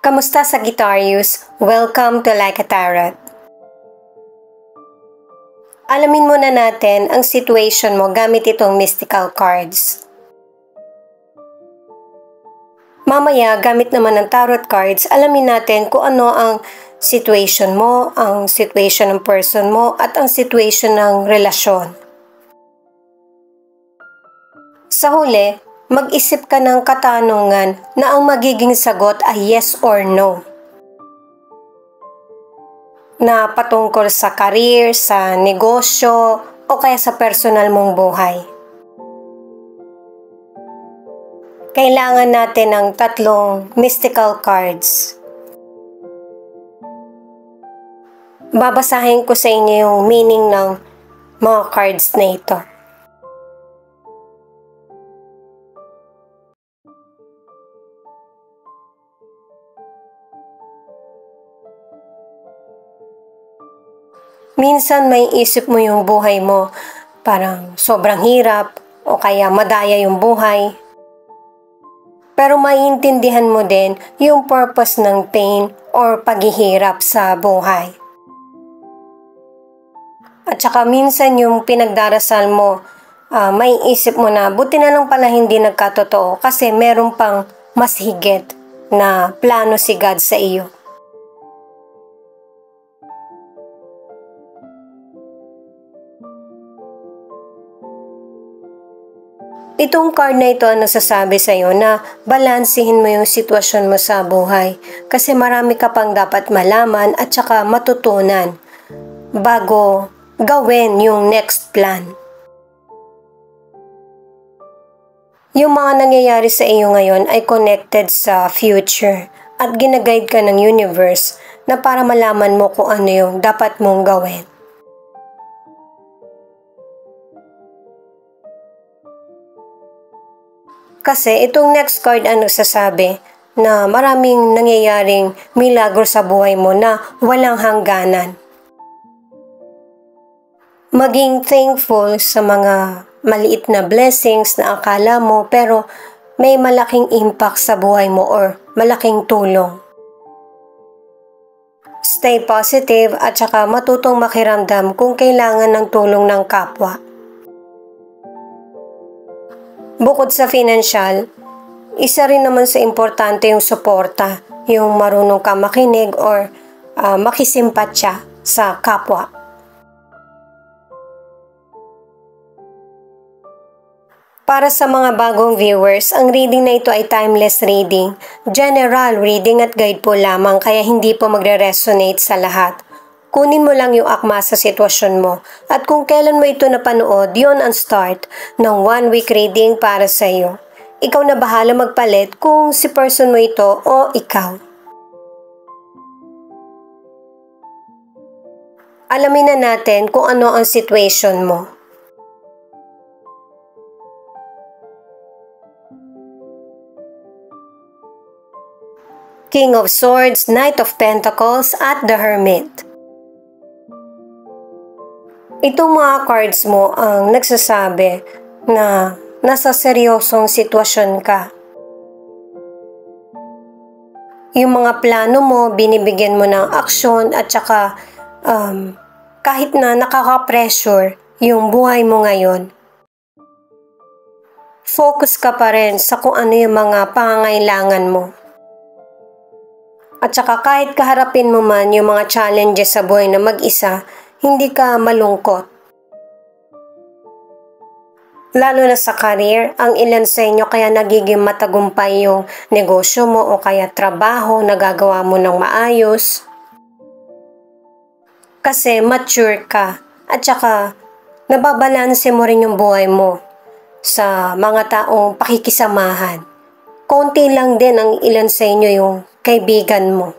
Kamusta Sagittarius? Welcome to Like a Tarot. Alamin muna natin ang situation mo gamit itong mystical cards. Mamaya, gamit naman ng tarot cards, alamin natin kung ano ang situation mo, ang situation ng person mo, at ang situation ng relasyon. Sa huli, mag-isip ka ng katanungan na ang magiging sagot ay yes or no. Na patungkol sa career, sa negosyo, o kaya sa personal mong buhay. Kailangan natin ng 3 mystical cards. Babasahin ko sa inyo yung meaning ng mga cards na ito. Minsan may isip mo yung buhay mo, parang sobrang hirap o kaya madaya yung buhay. Pero maiintindihan mo din yung purpose ng pain or paghihirap sa buhay. At saka minsan yung pinagdarasal mo, may isip mo na buti na lang pala hindi nagkatotoo kasi meron pang mas higit na plano si God sa iyo. Itong card na ito ang nagsasabi sa iyo na balansehin mo yung sitwasyon mo sa buhay kasi marami ka pang dapat malaman at saka matutunan bago gawin yung next plan. Yung mga nangyayari sa iyo ngayon ay connected sa future at ginaguide ka ng universe na para malaman mo kung ano yung dapat mong gawin. Kasi itong next card ang nagsasabi na maraming nangyayaring milagro sa buhay mo na walang hangganan. Maging thankful sa mga maliit na blessings na akala mo pero may malaking impact sa buhay mo or malaking tulong. Stay positive at saka matutong makiramdam kung kailangan ng tulong ng kapwa. Bukod sa financial, isa rin naman sa importante yung suporta, yung marunong ka makinig or makisimpatya sa kapwa. Para sa mga bagong viewers, ang reading na ito ay timeless reading, general reading at guide po lamang kaya hindi po magre-resonate sa lahat. Kunin mo lang yung akma sa sitwasyon mo at kung kailan mo ito napanood, yun ang start ng 1 week reading para sa iyo. Ikaw na bahala magpalit kung si person mo ito o ikaw. Alamin na natin kung ano ang situation mo. King of Swords, Knight of Pentacles at the Hermit. Itong mga cards mo ang nagsasabi na nasa seryosong sitwasyon ka. Yung mga plano mo, binibigyan mo ng aksyon at saka kahit na nakaka-pressure yung buhay mo ngayon, focus ka pa rin sa kung ano yung mga pangangailangan mo. At saka kahit kaharapin mo man yung mga challenges sa buhay na mag-isa, hindi ka malungkot. Lalo na sa career, ang ilan sa inyo kaya nagiging matagumpay yung negosyo mo o kaya trabaho, nagagawa mo ng maayos. Kasi mature ka at saka nababalanse mo rin yung buhay mo sa mga taong pakikisamahan. Konti lang din ang ilan sa inyo yung kaibigan mo.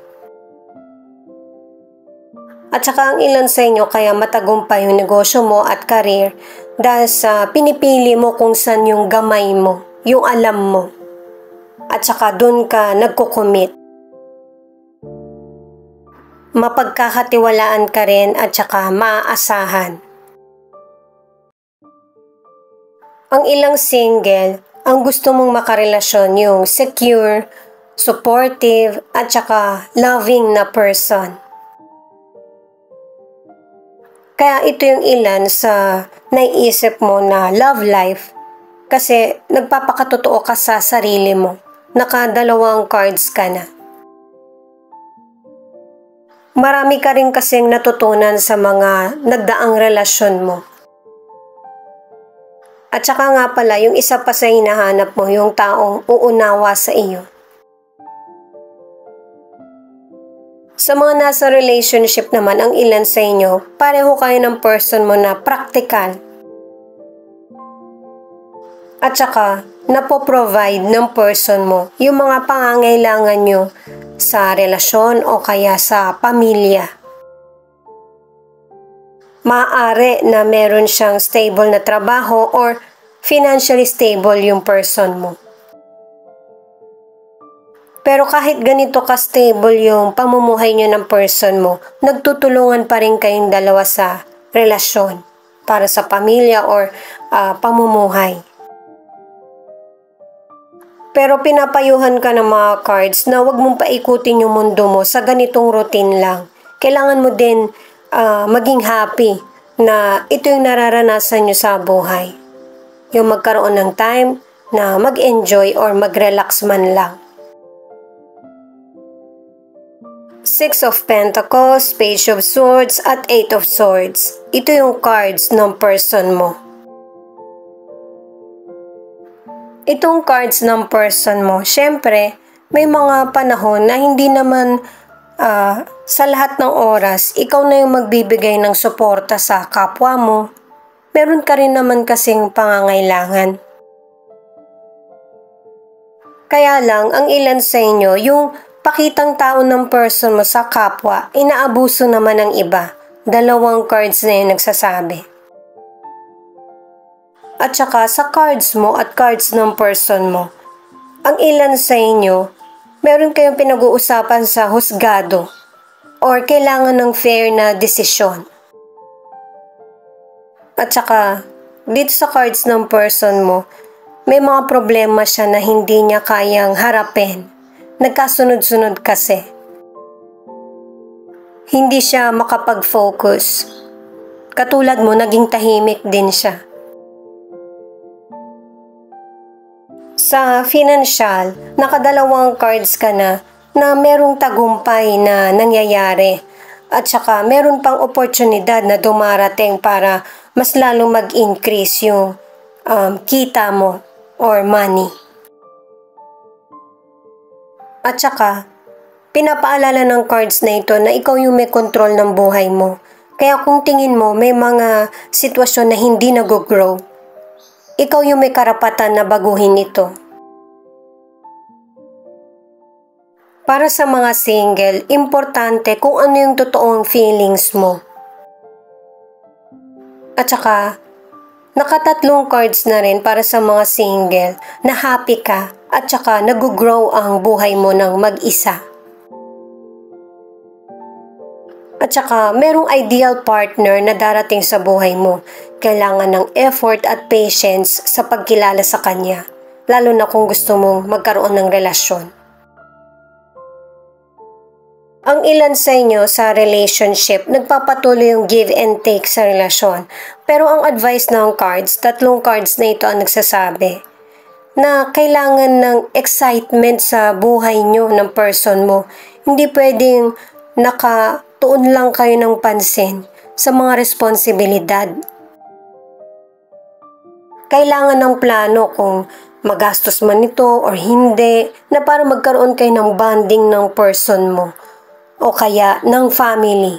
At saka ang ilan sa inyo kaya matagumpay yung negosyo mo at career dahil sa pinipili mo kung saan yung gamay mo, yung alam mo. At saka dun ka nagkukumit. Mapagkakatiwalaan ka rin at saka maaasahan. Ang ilang single, ang gusto mong makarelasyon yung secure, supportive, at saka loving na person. Kaya ito yung ilan sa naiisip mo na love life kasi nagpapakatotoo ka sa sarili mo. Nakadalawang cards ka na. Marami ka rin kasing natutunan sa mga nagdaang relasyon mo. At saka nga pala, yung isa pa sa hinahanap mo, yung taong uunawa sa iyo. Sa mga nasa relationship naman, ang ilan sa inyo, pareho kayo ng person mo na practical. At saka, napoprovide ng person mo yung mga pangangailangan nyo sa relasyon o kaya sa pamilya. Maaari na meron siyang stable na trabaho or financially stable yung person mo. Pero kahit ganito ka-stable yung pamumuhay nyo ng person mo, nagtutulungan pa rin kayong dalawa sa relasyon para sa pamilya or pamumuhay. Pero pinapayuhan ka ng mga cards na huwag mong paikutin yung mundo mo sa ganitong routine lang. Kailangan mo din maging happy na ito yung nararanasan nyo sa buhay. Yung magkaroon ng time na mag-enjoy or mag-relax man lang. Six of Pentacles, Page of Swords, at Eight of Swords. Ito yung cards ng person mo. Itong cards ng person mo, syempre, may mga panahon na hindi naman sa lahat ng oras, ikaw na yung magbibigay ng suporta sa kapwa mo. Meron ka rin naman kasing pangangailangan. Kaya lang, ang ilan sa inyo, yung pakitang tao ng person mo sa kapwa, inaabuso naman ng iba. Dalawang cards na yung nagsasabi. At saka sa cards mo at cards ng person mo, ang ilan sa inyo, meron kayong pinag-uusapan sa husgado or kailangan ng fair na desisyon. At saka, dito sa cards ng person mo, may mga problema siya na hindi niya kayang harapin. Nagkasunod-sunod kasi. Hindi siya makapag-focus. Katulad mo, naging tahimik din siya. Sa financial, nakadalawang cards ka na merong tagumpay na nangyayari. At saka meron pang oportunidad na dumarating para mas lalong mag-increase yung kita mo or money. At saka, pinapaalala ng cards na ito na ikaw yung may control ng buhay mo. Kaya kung tingin mo may mga sitwasyon na hindi nag-grow, ikaw yung may karapatan na baguhin ito. Para sa mga single, importante kung ano yung totoong feelings mo. At saka, nakatatlong cards na rin para sa mga single na happy ka at saka nag-grow ang buhay mo ng mag-isa. At saka merong ideal partner na darating sa buhay mo. Kailangan ng effort at patience sa pagkilala sa kanya, lalo na kung gusto mong magkaroon ng relasyon. Ang ilan sa inyo sa relationship, nagpapatuloy yung give and take sa relasyon. Pero ang advice ng cards, tatlong cards na ito ang nagsasabi na kailangan ng excitement sa buhay nyo ng person mo. Hindi pwedeng nakatuon lang kayo ng pansin sa mga responsibilidad. Kailangan ng plano kung magastos man ito or hindi, na para magkaroon kayo ng bonding ng person mo o kaya ng family.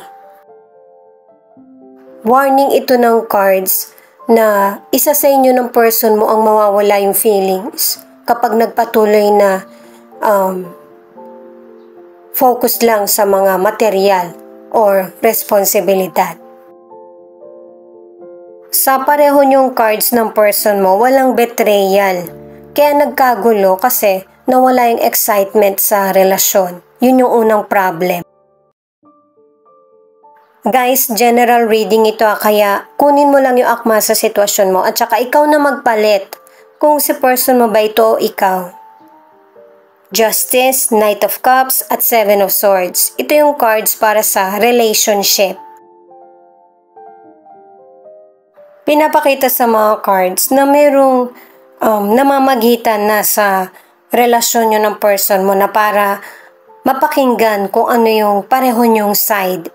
Warning ito ng cards na isa sa inyo ng person mo ang mawawala yung feelings kapag nagpatuloy na focus lang sa mga material or responsibilidad. Sa pareho niyong cards ng person mo, walang betrayal. Kaya nagkagulo kasi nawala yung excitement sa relasyon. Yun yung unang problem. Guys, general reading ito kaya kunin mo lang yung akma sa sitwasyon mo at saka ikaw na magpalit kung si person mo ba ito o ikaw. Justice, Knight of Cups, at Seven of Swords. Ito yung cards para sa relationship. Pinapakita sa mga cards na merong namamagitan na sa relasyon nyo ng person mo na para mapakinggan kung ano yung pareho nyong side.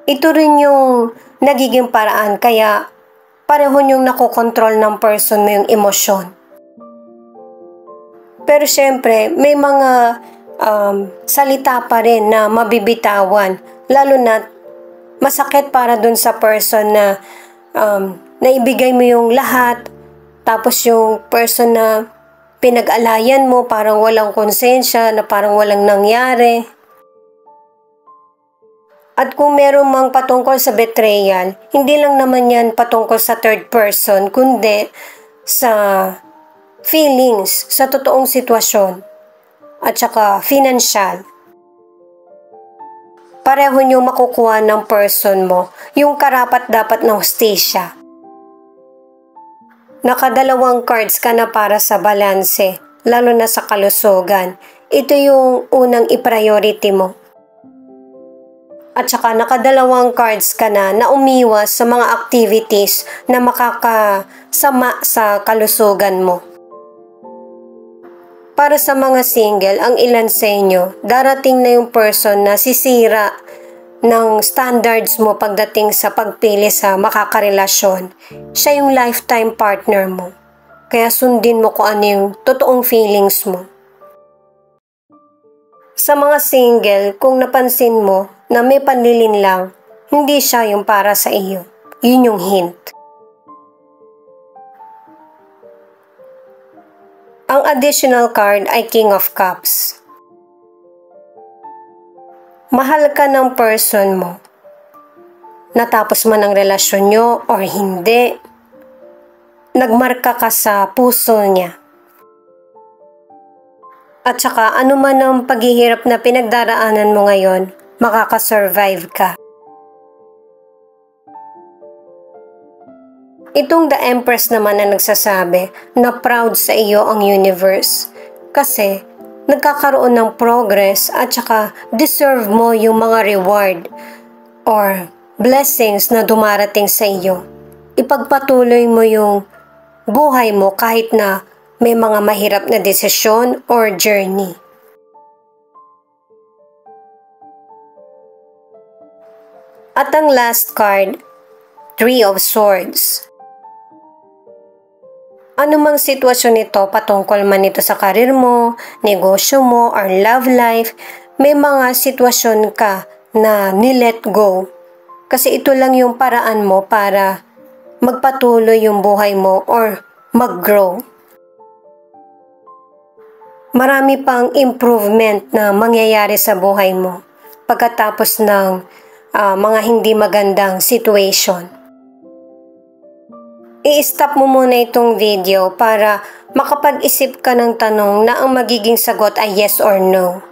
Ito rin yung nagiging paraan kaya pareho nyong nakokontrol ng person mo yung emosyon. Pero syempre, may mga salita pa rin na mabibitawan, lalo na masakit para dun sa person na naibigay mo yung lahat, tapos yung person na pinag-alayan mo parang walang konsensya, na parang walang nangyari. At kung meron mang patungkol sa betrayal, hindi lang naman yan patungkol sa third person, kundi sa feelings, sa totoong sitwasyon, at saka financial. Pareho nyo makukuha ng person mo yung karapat-dapat na hustisya. Nakadalawang cards ka na para sa balanse, lalo na sa kalusugan. Ito yung unang i-priority mo. At saka nakadalawang cards ka na umiwas sa mga activities na makakasama sa kalusugan mo. Para sa mga single, ang ilan sa inyo, darating na yung person na sisira ng standards mo pagdating sa pagpili sa makakarelasyon. Siya yung lifetime partner mo. Kaya sundin mo kung ano yung totoong feelings mo. Sa mga single, kung napansin mo na may panlilin lang, hindi siya yung para sa iyo. Yun yung hint. Ang additional card ay King of Cups. Mahal ka ng person mo. Natapos man ang relasyon nyo or hindi, nagmarka ka sa puso niya. At saka ano man ang paghihirap na pinagdaraanan mo ngayon, makakasurvive ka. Itong The Empress naman na nagsasabi na proud sa iyo ang universe kasi nagkakaroon ng progress at saka deserve mo yung mga reward or blessings na dumarating sa iyo. Ipagpatuloy mo yung buhay mo kahit na may mga mahirap na desisyon or journey. At ang last card, Three of Swords. Anumang sitwasyon nito, patungkol man ito sa karir mo, negosyo mo, or love life, may mga sitwasyon ka na nilet go. Kasi ito lang yung paraan mo para magpatuloy yung buhay mo or mag-grow. Marami pang improvement na mangyayari sa buhay mo pagkatapos ng mga hindi magandang situation. I-stop mo muna itong video para makapag-isip ka ng tanong na ang magiging sagot ay yes or no.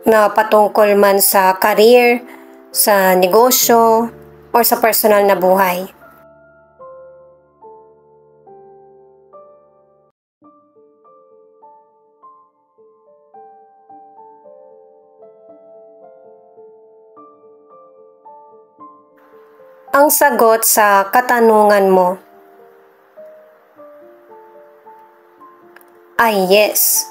Na patungkol man sa career, sa negosyo, or sa personal na buhay. Ang sagot sa katanungan mo ay yes.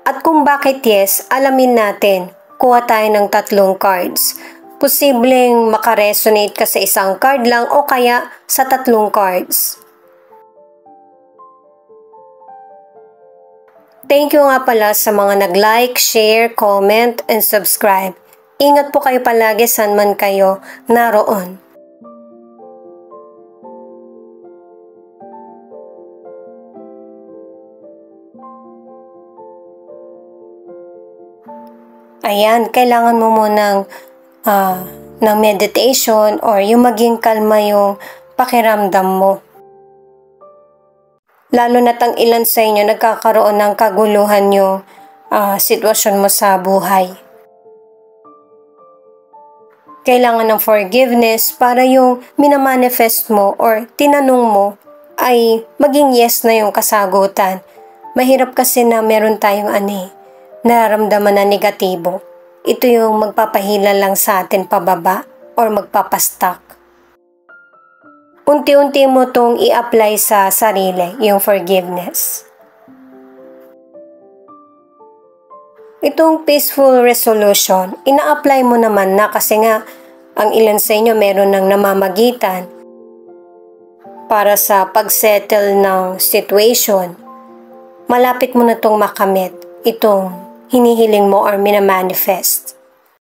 At kung bakit yes, alamin natin. Kuha tayo ng 3 cards. Posibleng makaresonate ka sa isang card lang o kaya sa 3 cards. Thank you nga pala sa mga nag-like, share, comment, and subscribe. Ingat po kayo palagi saan man kayo naroon. Ayan, kailangan mo munang ng meditation or yung maging kalma yung pakiramdam mo. Lalo na't ang ilan sa inyo nagkakaroon ng kaguluhan yung sitwasyon mo sa buhay. Kailangan ng forgiveness para yung minamanifest mo or tinanong mo ay maging yes na yung kasagutan. Mahirap kasi na meron tayong nararamdaman na negatibo. Ito yung magpapahila lang sa atin pababa or magpapastuck. Unti-unti mo tong i-apply sa sarili, yung forgiveness. Itong peaceful resolution, ina-apply mo naman na kasi nga ang ilan sa inyo meron ng namamagitan para sa pag-settle ng situation. Malapit mo na itong makamit, itong hinihiling mo or minamanifest.